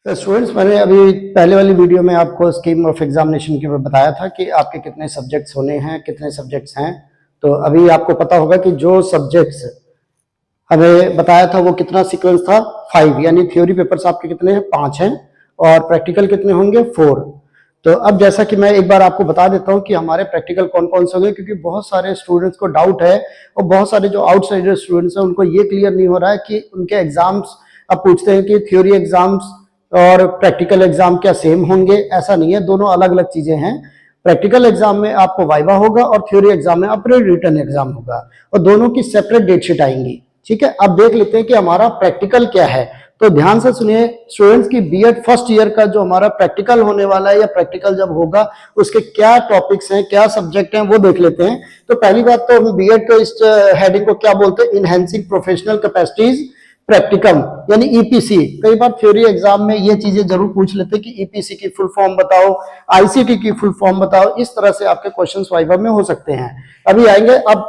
Students, मैंने अभी पहले वाली वीडियो में आपको स्कीम ऑफ एग्जामिनेशन के बारे बताया था कि आपके कितने सब्जेक्ट्स होने हैं, कितने सब्जेक्ट्स हैं। तो अभी आपको पता होगा कि जो सब्जेक्ट्स हमें बताया था वो कितना सीक्वेंस था, 5, यानी थ्योरी पेपर्स आपके कितने हैं, 5 हैं, और प्रैक्टिकल कितने होंगे, 4। तो अब जैसा कि मैं एक बार आपको बता देता हूं कि हमारे प्रैक्टिकल कौन कौन से होंगे, क्योंकि बहुत सारे स्टूडेंट्स को डाउट है और बहुत सारे जो आउटसाइडर स्टूडेंट्स हैं उनको ये क्लियर नहीं हो रहा है कि उनके एग्जाम्स, अब पूछते हैं कि थ्योरी एग्जाम्स और प्रैक्टिकल एग्जाम क्या सेम होंगे। ऐसा नहीं है, दोनों अलग अलग चीजें हैं। प्रैक्टिकल एग्जाम में आपको वाइवा होगा और थ्योरी एग्जाम में आपका रिटन एग्जाम होगा, और दोनों की सेपरेट डेट शीट आएंगी। ठीक है, अब देख लेते हैं कि हमारा प्रैक्टिकल क्या है। तो ध्यान से सुनिए स्टूडेंट्स की बीएड फर्स्ट ईयर का जो हमारा प्रैक्टिकल होने वाला है, या प्रैक्टिकल जब होगा उसके क्या टॉपिक्स हैं, क्या सब्जेक्ट हैं, वो देख लेते हैं। तो पहली बात तो हम बीएड को इस हेडिंग को क्या बोलते हैं, इनहेंसिंग प्रोफेशनल कैपेसिटीज प्रैक्टिकम, यानी ईपीसी। कई बार थ्योरी एग्जाम में ये चीजें जरूर पूछ लेते हैं कि ईपीसी की फुल फॉर्म बताओ, आईसीटी की फुल फॉर्म बताओ। इस तरह से आपके क्वेश्चंस वाइवा में हो सकते हैं, अभी आएंगे। अब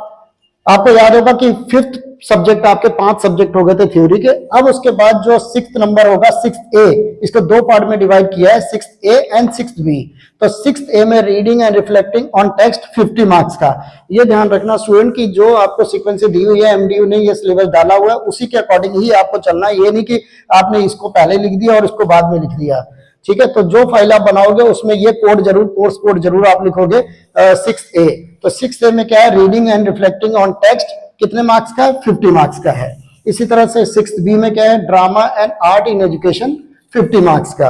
आपको याद होगा कि 5th सब्जेक्ट, आपके 5 सब्जेक्ट हो गए थे थ्योरी के। अब उसके बाद जो 6th नंबर होगा, 6th ए, इसको 2 पार्ट में डिवाइड किया है, 6th A and 6th B. तो 6th ए में reading and reflecting on text 50 marks का। ये ध्यान रखना स्टूडेंट की जो आपको सीक्वेंस दी हुई है, एमडीयू ने ये सिलेबस डाला हुआ है, उसी के अकॉर्डिंग ही आपको चलना है। ये नहीं कि आपने इसको पहले लिख दिया और इसको बाद में लिख दिया। ठीक है, तो जो फाइल आप बनाओगे उसमें ये कोड जरूर, कोर्स कोड जरूर आप लिखोगे 6th ए। तो 6th ए में क्या है, reading and reflecting on text, कितने मार्क्स का है, 50 मार्क्स का है। इसी तरह से 6th बी में क्या है, drama and art in education, 50 marks का।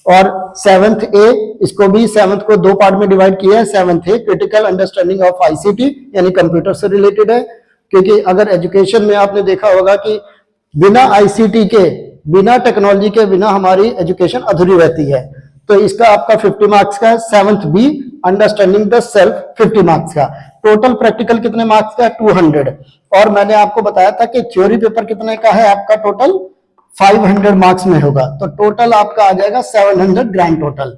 और 7th ए, इसको भी 7th को 2 पार्ट में डिवाइड किया है। 7th a critical understanding of ICT, यानी कंप्यूटर से रिलेटेड है, क्योंकि अगर एजुकेशन में आपने देखा होगा कि बिना आईसीटी के, बिना टेक्नोलॉजी के बिना हमारी एजुकेशन अधूरी रहती है। तो इसका आपका 50 मार्क्स का है। 7th be understanding the self, 50 marks का। टोटल प्रैक्टिकल कितने मार्क्स का है, 200। और मैंने आपको बताया था कि थ्योरी पेपर कितने का है आपका, टोटल 500 मार्क्स में होगा। तो टोटल आपका आ जाएगा 700 ग्रैंड टोटल।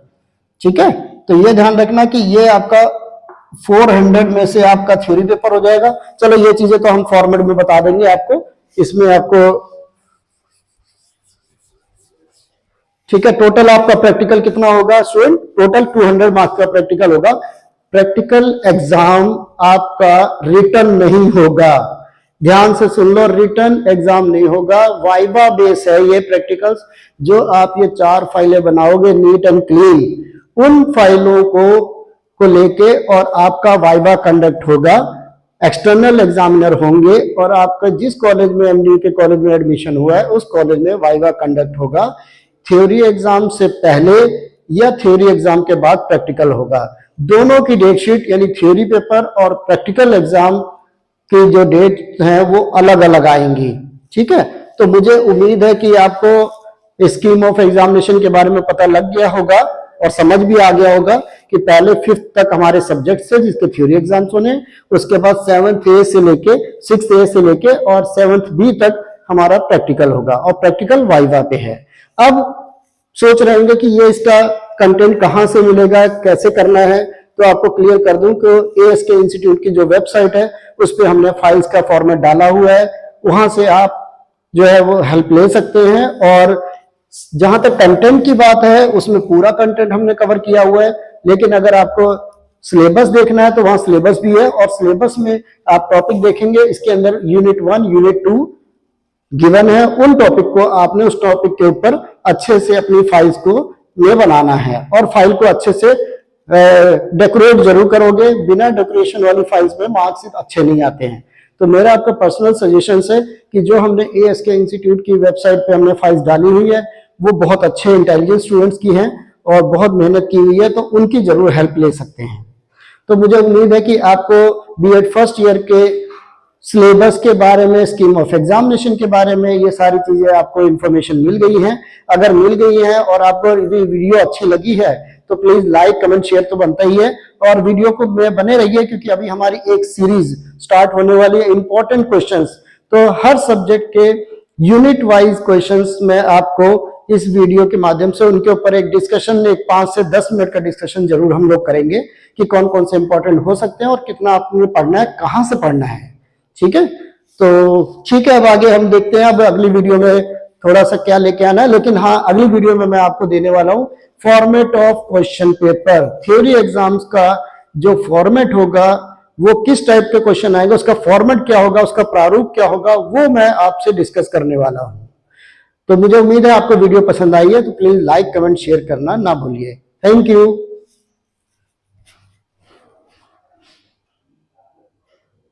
ठीक है, तो ये ध्यान रखना कि ये आपका 400 में से आपका थ्योरी पेपर हो जाएगा। चलो ये चीजें तो हम फॉर्मेट में बता देंगे आपको, इसमें आपको। ठीक है, टोटल आपका प्रैक्टिकल कितना होगा स्टूडेंट, टोटल 200 मार्क्स का प्रैक्टिकल होगा। प्रैक्टिकल एग्जाम आपका रिटन नहीं होगा, ध्यान से सुन लो, रिटन एग्जाम नहीं होगा, वाइवा बेस है ये प्रैक्टिकल्स। जो आप ये 4 फाइलें बनाओगे नीट एंड क्लीन, उन फाइलों को लेके और आपका वाइवा कंडक्ट होगा। एक्सटर्नल एग्जामिनर होंगे और आपका जिस कॉलेज में, एमडी के कॉलेज में एडमिशन हुआ है उस कॉलेज में वाइवा कंडक्ट होगा। थ्योरी एग्जाम से पहले या थ्योरी एग्जाम के बाद प्रैक्टिकल होगा। दोनों की डेट शीट, यानी थ्योरी पेपर और प्रैक्टिकल एग्जाम की जो डेट है वो अलग अलग आएंगी। ठीक है, तो मुझे उम्मीद है कि आपको स्कीम ऑफ एग्जामिनेशन के बारे में पता लग गया होगा और समझ भी आ गया होगा कि पहले 5th तक हमारे सब्जेक्ट्स है जिसके थ्योरी एग्जाम्स होने, उसके बाद 7th ए से लेके 6th ए से लेके और 7th बी तक हमारा प्रैक्टिकल होगा, और प्रैक्टिकल वाइवा पे है। अब सोच रहे होंगे कि ये इसका कंटेंट कहाँ से मिलेगा, कैसे करना है, तो आपको क्लियर कर दूं कि एएसके इंस्टीट्यूट की जो वेबसाइट है उस पर हमने फाइल्स का फॉर्मेट डाला हुआ है, वहां से आप जो है वो हेल्प ले सकते हैं। और जहां तक कंटेंट की बात है उसमें पूरा कंटेंट हमने कवर किया हुआ है, लेकिन अगर आपको सिलेबस देखना है तो वहां सिलेबस भी है, और सिलेबस में आप टॉपिक देखेंगे, इसके अंदर यूनिट 1, यूनिट 2 गिवन है। उन टॉपिक को आपने उस टॉपिक के ऊपर अच्छे से अपनी फाइल्स को ये बनाना है, और फाइल को अच्छे से डेकोरेट जरूर करोगे। बिना डेकोरेशन वाली फाइल्स में मार्क्स अच्छे नहीं आते हैं। तो मेरा आपका पर्सनल सजेशन है कि जो हमने एएसके इंस्टीट्यूट की वेबसाइट पे हमने फाइल्स डाली हुई है वो बहुत अच्छे इंटेलिजेंट स्टूडेंट्स की हैं और बहुत मेहनत की हुई है, तो उनकी जरूर हेल्प ले सकते हैं। तो मुझे उम्मीद है कि आपको बीएड फर्स्ट ईयर के सिलेबस के बारे में, स्कीम ऑफ एग्जामिनेशन के बारे में, ये सारी चीजें आपको इंफॉर्मेशन मिल गई हैं। अगर मिल गई है और आपको वीडियो अच्छी लगी है तो प्लीज लाइक, कमेंट, शेयर तो बनता ही है, और वीडियो को बने रहिए, क्योंकि अभी हमारी एक सीरीज स्टार्ट होने वाली है, इंपॉर्टेंट क्वेश्चंस। तो हर सब्जेक्ट के यूनिट वाइज क्वेश्चंस में आपको इस वीडियो के माध्यम से उनके ऊपर एक डिस्कशन, एक 5 से 10 मिनट का डिस्कशन जरूर हम लोग करेंगे कि कौन कौन से इंपॉर्टेंट हो सकते हैं और कितना आपने पढ़ना है, कहां से पढ़ना है। ठीक है, तो ठीक है, अब आगे हम देखते हैं। अब अगली वीडियो में थोड़ा सा क्या लेके आना है, लेकिन हाँ अगली वीडियो में मैं आपको देने वाला हूँ format of question paper. Theory exams का जो फॉर्मेट होगा, वो किस टाइप के क्वेश्चन आएंगे, उसका फॉर्मेट क्या होगा, उसका प्रारूप क्या होगा, वो मैं आपसे डिस्कस करने वाला हूं। तो मुझे उम्मीद है आपको वीडियो पसंद आई है, तो प्लीज लाइक कमेंट शेयर करना ना भूलिए। Thank you.